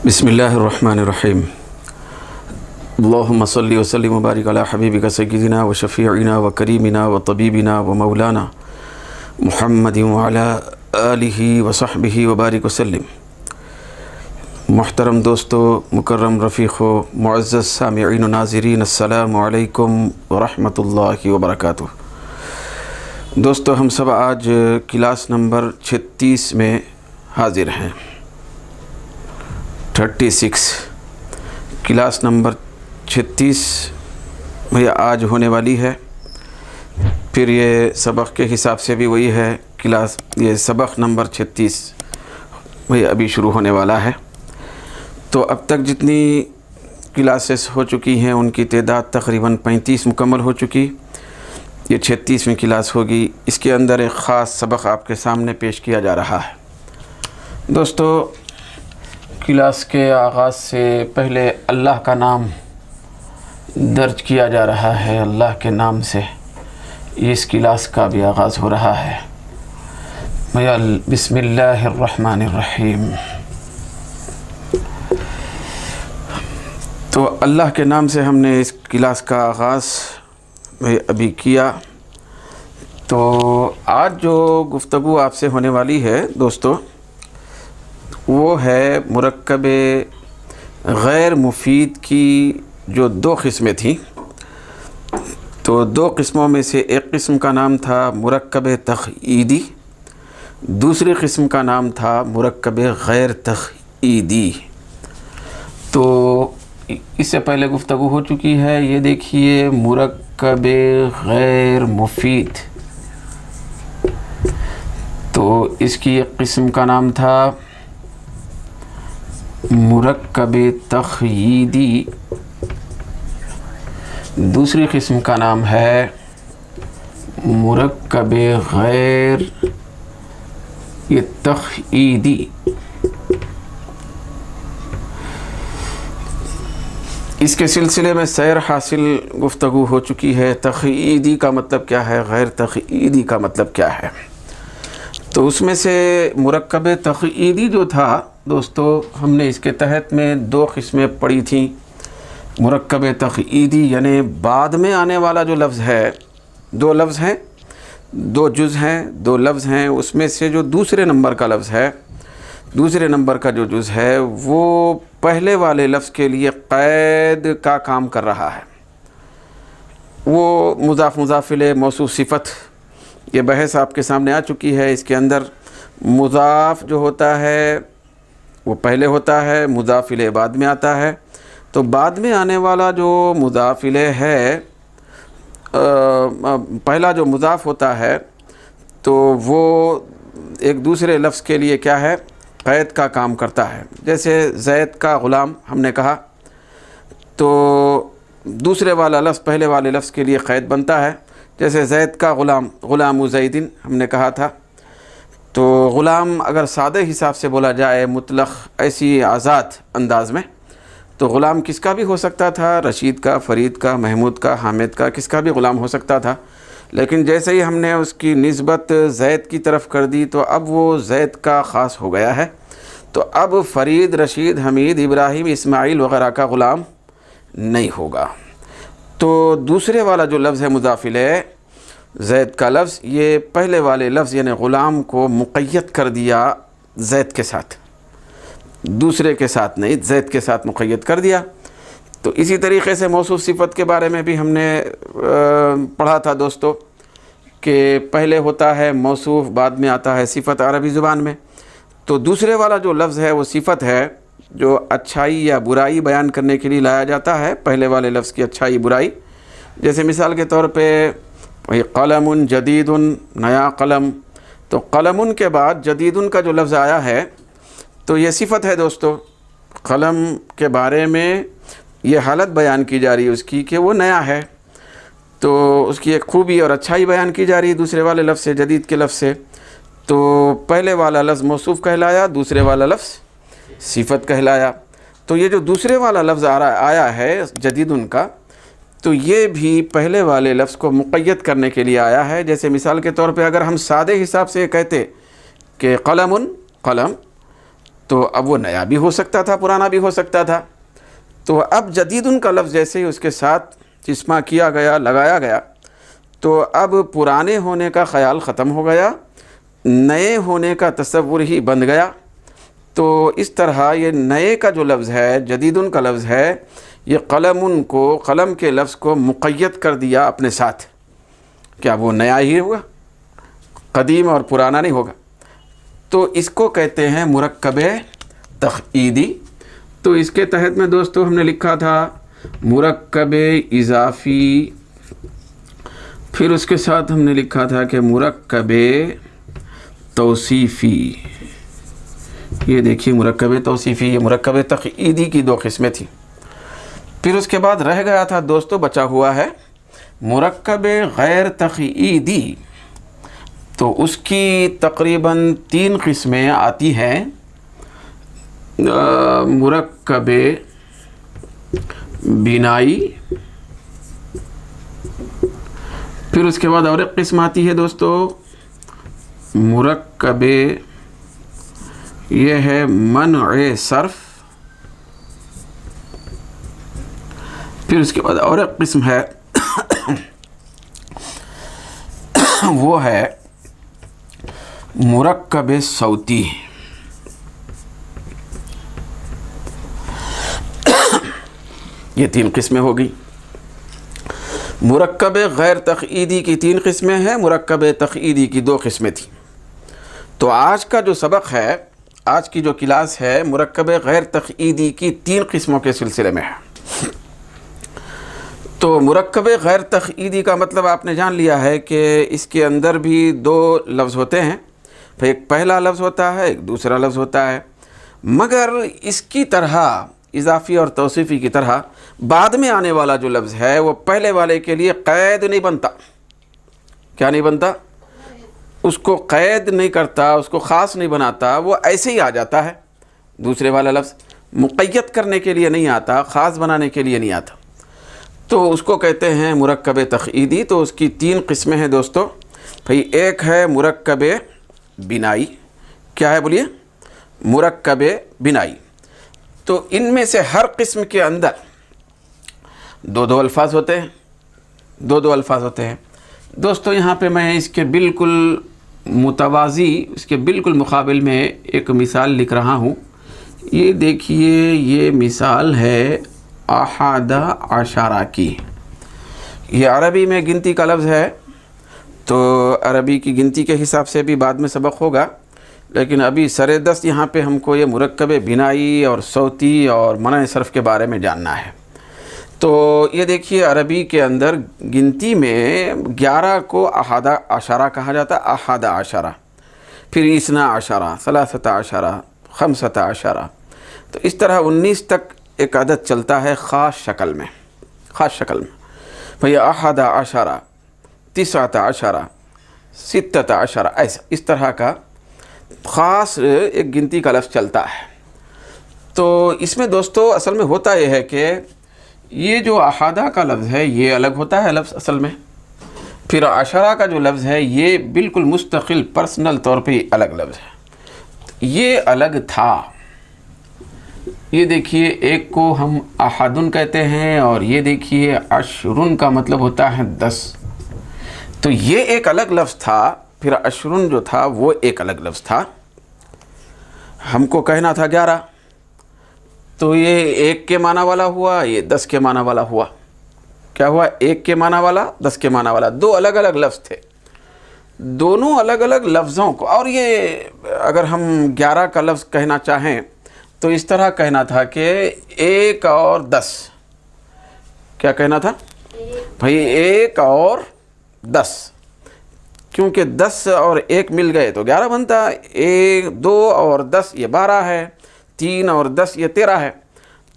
بسم اللہ الرحمن الرحیم اللہم صلی وسلم وبارک علی حبیبک سیدنا و شفیعنا و کریمنا و طبیبنا و مولانا محمد وعلی آلہ و صحبہ وبارک وسلم۔ محترم دوستو، مکرم رفیقو، معزز سامعین و ناظرین، السلام علیکم ورحمۃ اللہ وبرکاتہ۔ دوستو، ہم سب آج کلاس نمبر 36 میں حاضر ہیں۔ 36 کلاس نمبر 36 بھیا آج ہونے والی ہے۔ پھر یہ سبق کے حساب سے بھی وہی ہے، یہ سبق نمبر 36 بھیا ابھی شروع ہونے والا ہے۔ تو اب تک جتنی کلاسز ہو چکی ہیں ان کی تعداد تقریباً 35 مکمل ہو چکی۔ یہ 36ویں کلاس ہوگی۔ اس کے اندر ایک خاص سبق آپ کے سامنے پیش کیا جا رہا ہے۔ دوستو، کلاس کے آغاز سے پہلے اللہ کا نام درج کیا جا رہا ہے۔ اللہ کے نام سے اس کلاس کا بھی آغاز ہو رہا ہے۔ بسم اللہ الرحمن الرحیم۔ تو اللہ کے نام سے ہم نے اس کلاس کا آغاز ابھی کیا۔ تو آج جو گفتگو آپ سے ہونے والی ہے دوستو، وہ ہے مرکب غیر مفید کی جو 2 قسمیں تھیں۔ تو 2 قسموں میں سے ایک قسم کا نام تھا مرکب تقییدی، دوسری قسم کا نام تھا مرکب غیر تقییدی۔ تو اس سے پہلے گفتگو ہو چکی ہے۔ یہ دیکھیے، مرکب غیر مفید، تو اس کی ایک قسم کا نام تھا مرکب تقییدی، دوسری قسم کا نام ہے مرکب غیر تقییدی۔ اس کے سلسلے میں سیر حاصل گفتگو ہو چکی ہے۔ تقییدی کا مطلب کیا ہے، غیر تقییدی کا مطلب کیا ہے۔ تو اس میں سے مرکب تقییدی جو تھا دوستو، ہم نے اس کے تحت میں 2 قسمیں پڑھی تھیں۔ مرکب تقییدی یعنی بعد میں آنے والا جو لفظ ہے، 2 لفظ ہیں، 2 جز ہیں، 2 لفظ ہیں، اس میں سے جو دوسرے نمبر کا لفظ ہے، دوسرے نمبر کا جو جز ہے وہ پہلے والے لفظ کے لیے قید کا کام کر رہا ہے۔ وہ مضاف مضاف الیہ موصوف صفت، یہ بحث آپ کے سامنے آ چکی ہے۔ اس کے اندر مضاف جو ہوتا ہے وہ پہلے ہوتا ہے، مضاف الیہ بعد میں آتا ہے۔ تو بعد میں آنے والا جو مضاف الیہ ہے، پہلا جو مضاف ہوتا ہے، تو وہ ایک دوسرے لفظ کے لیے کیا ہے، قید کا کام کرتا ہے۔ جیسے زید کا غلام ہم نے کہا، تو دوسرے والا لفظ پہلے والے لفظ کے لیے قید بنتا ہے۔ جیسے زید کا غلام، غلام زیدن ہم نے کہا تھا۔ تو غلام اگر سادہ حساب سے بولا جائے، مطلق ایسی آزاد انداز میں، تو غلام کس کا بھی ہو سکتا تھا، رشید کا، فرید کا، محمود کا، حامد کا، کس کا بھی غلام ہو سکتا تھا۔ لیکن جیسے ہی ہم نے اس کی نسبت زید کی طرف کر دی تو اب وہ زید کا خاص ہو گیا ہے۔ تو اب فرید، رشید، حمید، ابراہیم، اسماعیل وغیرہ کا غلام نہیں ہوگا۔ تو دوسرے والا جو لفظ ہے مضاف الیہ، زید کا لفظ، یہ پہلے والے لفظ یعنی غلام کو مقید کر دیا زید کے ساتھ، دوسرے کے ساتھ نہیں، زید کے ساتھ مقید کر دیا۔ تو اسی طریقے سے موصوف صفت کے بارے میں بھی ہم نے پڑھا تھا دوستو، کہ پہلے ہوتا ہے موصوف، بعد میں آتا ہے صفت عربی زبان میں۔ تو دوسرے والا جو لفظ ہے وہ صفت ہے، جو اچھائی یا برائی بیان کرنے کے لیے لایا جاتا ہے، پہلے والے لفظ کی اچھائی برائی۔ جیسے مثال کے طور پہ قلم جدید، نیا قلم، تو قلم کے بعد جدید کا جو لفظ آیا ہے تو یہ صفت ہے دوستو۔ قلم کے بارے میں یہ حالت بیان کی جا رہی ہے اس کی کہ وہ نیا ہے، تو اس کی ایک خوبی اور اچھائی بیان کی جا رہی ہے دوسرے والے لفظ سے، جدید کے لفظ سے۔ تو پہلے والا لفظ موصوف کہلایا، دوسرے والا لفظ صفت کہلایا۔ تو یہ جو دوسرے والا لفظ آیا ہے جدید کا، تو یہ بھی پہلے والے لفظ کو مقید کرنے کے لیے آیا ہے۔ جیسے مثال کے طور پہ اگر ہم سادے حساب سے کہتے کہ قلم، قلم، تو اب وہ نیا بھی ہو سکتا تھا، پرانا بھی ہو سکتا تھا. تو اب جدیدن کا لفظ جیسے ہی اس کے ساتھ چسمہ کیا گیا، لگایا گیا، تو اب پرانے ہونے کا خیال ختم ہو گیا، نئے ہونے کا تصور ہی بن گیا. تو اس طرح یہ نئے کا جو لفظ ہے، جدیدن کا لفظ ہے، یہ قلم کے لفظ کو مقید کر دیا اپنے ساتھ. کیا وہ نیا ہی ہوگا، قدیم اور پرانا نہیں ہوگا. تو اس کو کہتے ہیں مرکب تقییدی. تو اس کے تحت میں دوستو ہم نے لکھا تھا مرکب اضافی، پھر اس کے ساتھ ہم نے لکھا تھا کہ مرکب توصیفی. یہ دیکھیے مرکب توصیفی، یہ مرکب تقییدی کی دو قسمیں تھیں. پھر اس کے بعد رہ گیا تھا دوستو، بچا ہوا ہے مرکب غیر تقییدی. تو اس کی تقریباً 3 قسمیں آتی ہیں. مرکب بنائی، پھر اس کے بعد اور ایک قسم آتی ہے دوستو مرکب، یہ ہے منع صرف. پھر اس کے بعد اور ایک قسم ہے وہ ہے مرکب صوتی. یہ 3 قسمیں ہو گئی. مرکب غیر تقییدی کی 3 قسمیں ہیں، مرکب تقییدی کی 2 قسمیں تھیں. تو آج کا جو سبق ہے، آج کی جو کلاس ہے، مرکب غیر تقییدی کی 3 قسموں کے سلسلے میں ہے. تو مرکب غیر تقییدی کا مطلب آپ نے جان لیا ہے کہ اس کے اندر بھی 2 لفظ ہوتے ہیں. پھر ایک پہلا لفظ ہوتا ہے، ایک دوسرا لفظ ہوتا ہے. مگر اس کی طرح اضافی اور توصیفی کی طرح بعد میں آنے والا جو لفظ ہے وہ پہلے والے کے لیے قید نہیں بنتا. کیا نہیں بنتا؟ اس کو قید نہیں کرتا، اس کو خاص نہیں بناتا، وہ ایسے ہی آ جاتا ہے. دوسرے والا لفظ مقید کرنے کے لیے نہیں آتا، خاص بنانے کے لیے نہیں آتا. تو اس کو کہتے ہیں مرکب تقییدی. تو اس کی 3 قسمیں ہیں دوستو. بھئی ایک ہے مرکب بنائی. کیا ہے بولیے؟ مرکب بنائی. تو ان میں سے ہر قسم کے اندر 2 الفاظ ہوتے ہیں، 2 الفاظ ہوتے ہیں. دوستو یہاں پہ میں اس کے بالکل متوازی، اس کے بالکل مقابل میں ایک مثال لکھ رہا ہوں. یہ دیکھیے، یہ مثال ہے 11 کی. یہ عربی میں گنتی کا لفظ ہے. تو عربی کی گنتی کے حساب سے بھی بعد میں سبق ہوگا، لیکن ابھی سر دست یہاں پہ ہم کو یہ مرکب بنائی اور صوتی اور منع صرف کے بارے میں جاننا ہے. تو یہ دیکھیے عربی کے اندر گنتی میں 11 کو 11 کہا جاتا ہے، 11، پھر 12، 13، 15. تو اس طرح 19 تک ایک عدد چلتا ہے خاص شکل میں. بھئی 11، 19، 16، ایسا اس طرح کا خاص ایک گنتی کا لفظ چلتا ہے. تو اس میں دوستو اصل میں ہوتا یہ ہے کہ یہ جو 11 کا لفظ ہے یہ الگ ہوتا ہے لفظ اصل میں. پھر 10 کا جو لفظ ہے یہ بالکل مستقل پرسنل طور پہ الگ لفظ ہے. یہ الگ تھا. یہ دیکھیے ایک کو ہم احدن کہتے ہیں، اور یہ دیکھیے عشرن کا مطلب ہوتا ہے 10. تو یہ ایک الگ لفظ تھا. پھر عشرن جو تھا وہ ایک الگ لفظ تھا. ہم کو کہنا تھا 11، تو یہ 1 کے معنی والا ہوا، یہ 10 کے معنی والا ہوا. کیا ہوا؟ 1 کے معنی والا، 10 کے معنی والا. 2 الگ الگ لفظ تھے. دونوں الگ الگ لفظوں کو، اور یہ اگر ہم 11 کا لفظ کہنا چاہیں تو اس طرح کہنا تھا کہ 1 اور 10. کیا کہنا تھا؟ بھئی 1 اور 10، کیونکہ 10 اور 1 مل گئے تو 11 بنتا. 1، 2 اور 10 یہ 12 ہے، 3 اور 10 یہ 13 ہے.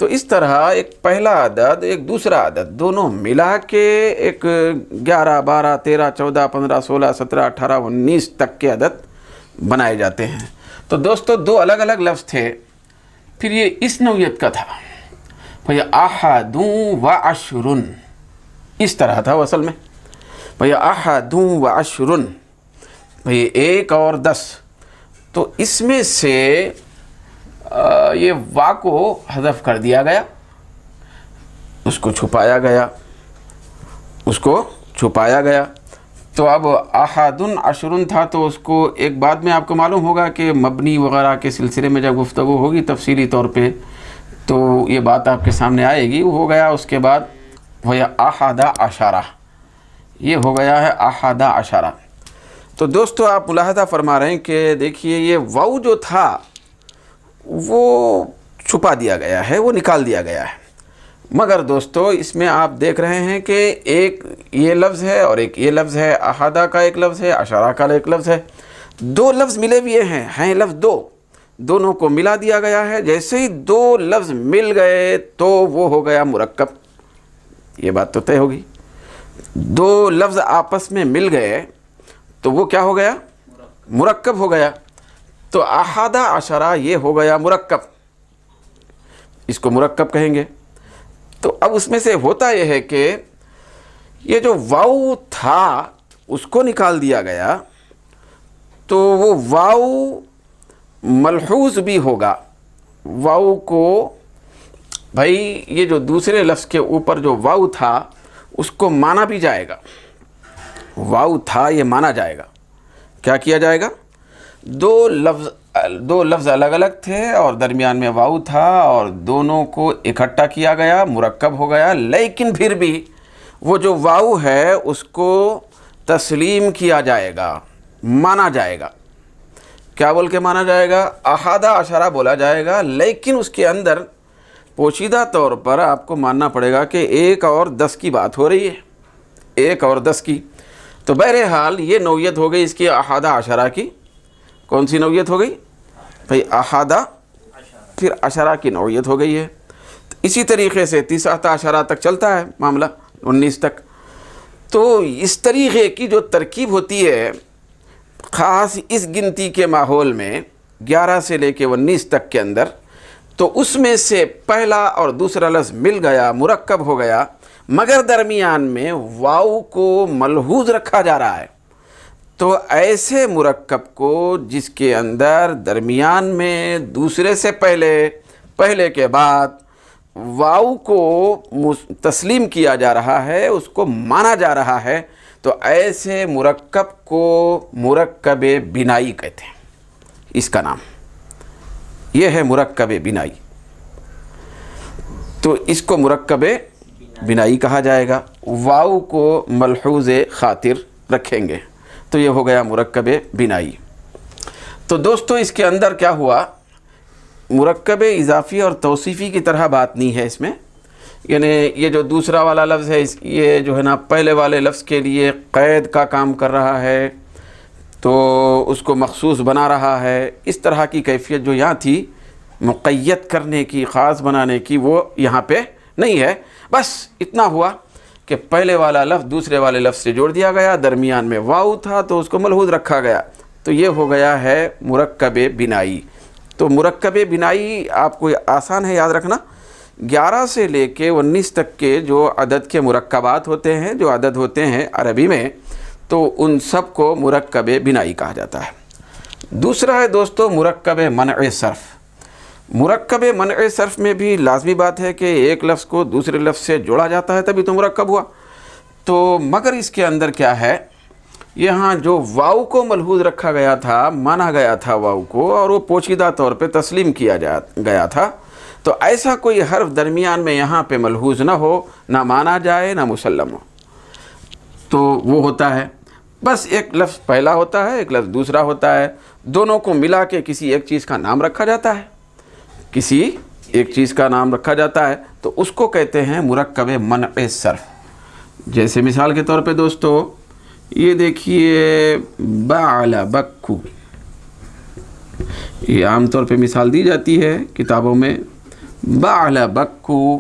تو اس طرح ایک پہلا عدد ایک دوسرا عدد دونوں ملا کے ایک 11، 12، 13، 14، 15، 16، 17، 18، 19 تک کے عدد بنائے جاتے ہیں. تو دوستو 2 الگ الگ لفظ تھے. پھر یہ اس نوعیت کا تھا. بھئی 11 و 10، اس طرح تھا اصل میں. بھئی 11 و 10، بھئی 1 اور 10. تو اس میں سے یہ وا کو حذف کر دیا گیا، اس کو چھپایا گیا، اس کو چھپایا گیا۔ تو اب احدن عشرن تھا تو اس کو ایک بعد میں آپ کو معلوم ہوگا کہ مبنی وغیرہ کے سلسلے میں جب گفتگو ہوگی تفصیلی طور پہ تو یہ بات آپ کے سامنے آئے گی۔ وہ ہو گیا، اس کے بعد وہ احد عشرہ، یہ ہو گیا ہے احد عشرہ۔ تو دوستو آپ ملاحظہ فرما رہے ہیں کہ دیکھیے یہ واو جو تھا وہ چھپا دیا گیا ہے، وہ نکال دیا گیا ہے، مگر دوستو اس میں آپ دیکھ رہے ہیں کہ ایک یہ لفظ ہے اور ایک یہ لفظ ہے، احدہ کا ایک لفظ ہے، عشرہ کا ایک لفظ ہے، دو لفظ ملے ہوئے ہیں لفظ دو، دونوں کو ملا دیا گیا ہے۔ جیسے ہی دو لفظ مل گئے تو وہ ہو گیا مرکب، یہ بات تو طے ہوگی۔ دو لفظ آپس میں مل گئے تو وہ کیا ہو گیا؟ مرکب ہو گیا۔ تو احد عشرہ یہ ہو گیا مرکب، اس کو مرکب کہیں گے۔ تو اب اس میں سے ہوتا یہ ہے کہ یہ جو واو تھا اس کو نکال دیا گیا تو وہ واو ملحوظ بھی ہوگا۔ واو کو بھائی یہ جو دوسرے لفظ کے اوپر جو واو تھا اس کو مانا بھی جائے گا، واو تھا یہ مانا جائے گا۔ کیا کیا جائے گا؟ دو لفظ الگ الگ تھے اور درمیان میں واو تھا اور دونوں کو اکٹھا کیا گیا، مرکب ہو گیا، لیکن پھر بھی وہ جو واو ہے اس کو تسلیم کیا جائے گا، مانا جائے گا۔ کیا بول کے مانا جائے گا؟ احد عشرہ بولا جائے گا، لیکن اس کے اندر پوشیدہ طور پر آپ کو ماننا پڑے گا کہ 1 اور 10 کی بات ہو رہی ہے، 1 اور 10 کی۔ تو بہرحال یہ نوعیت ہو گئی اس کی احد عشرہ کی۔ کون سی نوعیت ہو گئی بھئی؟ احدہ، پھر عشرہ کی نوعیت ہو گئی ہے۔ اسی طریقے سے 19 عشرہ تک چلتا ہے معاملہ، 19 تک۔ تو اس طریقے کی جو ترکیب ہوتی ہے خاص اس گنتی کے ماحول میں 11 سے لے کے 19 تک کے اندر، تو اس میں سے پہلا اور دوسرا لفظ مل گیا، مرکب ہو گیا، مگر درمیان میں واو کو ملحوظ رکھا جا رہا ہے۔ تو ایسے مرکب کو جس کے اندر درمیان میں دوسرے سے پہلے کے بعد واو کو تسلیم کیا جا رہا ہے، اس کو مانا جا رہا ہے، تو ایسے مرکب کو مرکب بنائی کہتے ہیں۔ اس کا نام یہ ہے مرکب بنائی۔ تو اس کو مرکب بنائی کہا جائے گا، واو کو ملحوظ خاطر رکھیں گے تو یہ ہو گیا مرکب بنائی۔ تو دوستو اس کے اندر کیا ہوا؟ مرکب اضافی اور توصیفی کی طرح بات نہیں ہے اس میں، یعنی یہ جو دوسرا والا لفظ ہے یہ جو ہے نا پہلے والے لفظ کے لیے قید کا کام کر رہا ہے، تو اس کو مخصوص بنا رہا ہے۔ اس طرح کی کیفیت جو یہاں تھی مقید کرنے کی، خاص بنانے کی، وہ یہاں پہ نہیں ہے۔ بس اتنا ہوا کہ پہلے والا لفظ دوسرے والے لفظ سے جوڑ دیا گیا، درمیان میں واو تھا تو اس کو ملحوظ رکھا گیا، تو یہ ہو گیا ہے مرکب بنائی۔ تو مرکب بنائی آپ کو آسان ہے یاد رکھنا، 11 سے لے کے 19 تک کے جو عدد کے مرکبات ہوتے ہیں، جو عدد ہوتے ہیں عربی میں، تو ان سب کو مرکب بنائی کہا جاتا ہے۔ دوسرا ہے دوستو مرکب منع صرف۔ مرکب منع صرف میں بھی لازمی بات ہے کہ ایک لفظ کو دوسرے لفظ سے جوڑا جاتا ہے تبھی تو مرکب ہوا۔ تو مگر اس کے اندر کیا ہے، یہاں جو واو کو ملحوظ رکھا گیا تھا، مانا گیا تھا واو کو، اور وہ پوشیدہ طور پہ تسلیم کیا گیا تھا، تو ایسا کوئی حرف درمیان میں یہاں پہ ملحوظ نہ ہو، نہ مانا جائے نہ مسلم ہو، تو وہ ہوتا ہے بس ایک لفظ پہلا ہوتا ہے، ایک لفظ دوسرا ہوتا ہے، دونوں کو ملا کے کسی ایک چیز کا نام رکھا جاتا ہے، کسی ایک چیز کا نام رکھا جاتا ہے، تو اس کو کہتے ہیں مرکب منع صرف۔ جیسے مثال کے طور پہ دوستو یہ دیکھیے بعل بکو، یہ عام طور پہ مثال دی جاتی ہے کتابوں میں، بعل بکو۔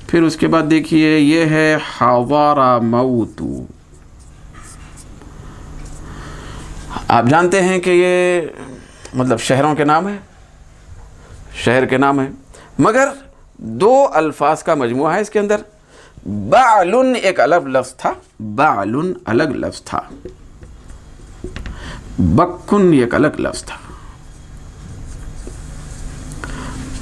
پھر اس کے بعد دیکھیے یہ ہے حضر موتو۔ آپ جانتے ہیں کہ یہ مطلب شہروں کے نام ہے، شہر کے نام ہے، مگر دو الفاظ کا مجموعہ ہے اس کے اندر۔ بعلن ایک الگ لفظ تھا، بعلن الگ لفظ تھا، بکن ایک الگ لفظ تھا۔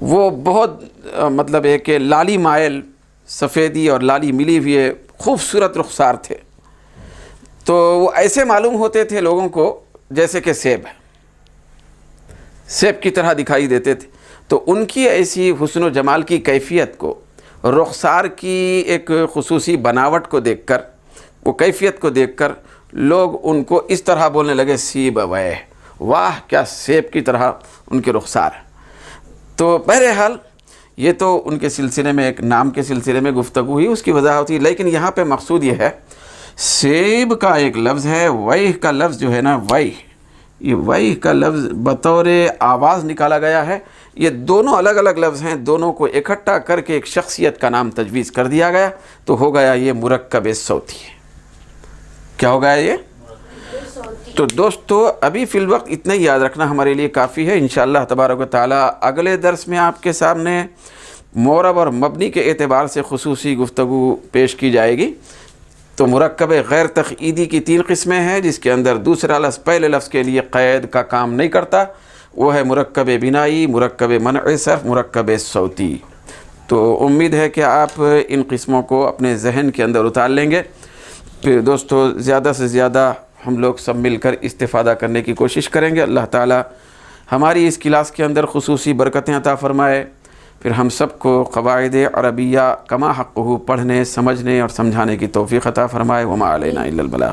وہ بہت مطلب ہے کہ لالی مائل سفیدی اور لالی ملی ہوئے خوبصورت رخسار تھے، تو وہ ایسے معلوم ہوتے تھے لوگوں کو جیسے کہ سیب کی طرح دکھائی دیتے تھے۔ تو ان کی ایسی حسن و جمال کی کیفیت کو، رخسار کی ایک خصوصی بناوٹ کو دیکھ کر، وہ کیفیت کو دیکھ کر لوگ ان کو اس طرح بولنے لگے سیب وے، واہ کیا سیب کی طرح ان کے رخسار ہے۔ تو بہرحال یہ تو ان کے سلسلے میں ایک نام کے سلسلے میں گفتگو ہوئی، اس کی وضاحت ہوئی، لیکن یہاں پہ مقصود یہ ہے سیب کا ایک لفظ ہے، ویح کا لفظ جو ہے نا، یہ ویح کا لفظ بطور آواز نکالا گیا ہے۔ یہ دونوں الگ الگ لفظ ہیں، دونوں کو اکٹھا کر کے ایک شخصیت کا نام تجویز کر دیا گیا، تو ہو گیا یہ مرکب صوتی۔ کیا ہو گیا یہ؟ تو دوستو ابھی فی الوقت اتنا ہی یاد رکھنا ہمارے لیے کافی ہے۔ انشاءاللہ تبارک و تعالی اگلے درس میں آپ کے سامنے معرب اور مبنی کے اعتبار سے خصوصی گفتگو پیش کی جائے گی۔ تو مرکب غیر تقییدی کی 3 قسمیں ہیں، جس کے اندر دوسرا لفظ پہلے لفظ کے لیے قید کا کام نہیں کرتا، وہ ہے مرکب بنائی، مرکب منع صرف، مرکب صوتی۔ تو امید ہے کہ آپ ان قسموں کو اپنے ذہن کے اندر اتار لیں گے۔ پھر دوستو زیادہ سے زیادہ ہم لوگ سب مل کر استفادہ کرنے کی کوشش کریں گے۔ اللہ تعالی ہماری اس کلاس کے اندر خصوصی برکتیں عطا فرمائے، پھر ہم سب کو قواعد عربیہ کما حقہ پڑھنے، سمجھنے اور سمجھانے کی توفیق عطا فرمائے۔ وما علینا الا البلاغ۔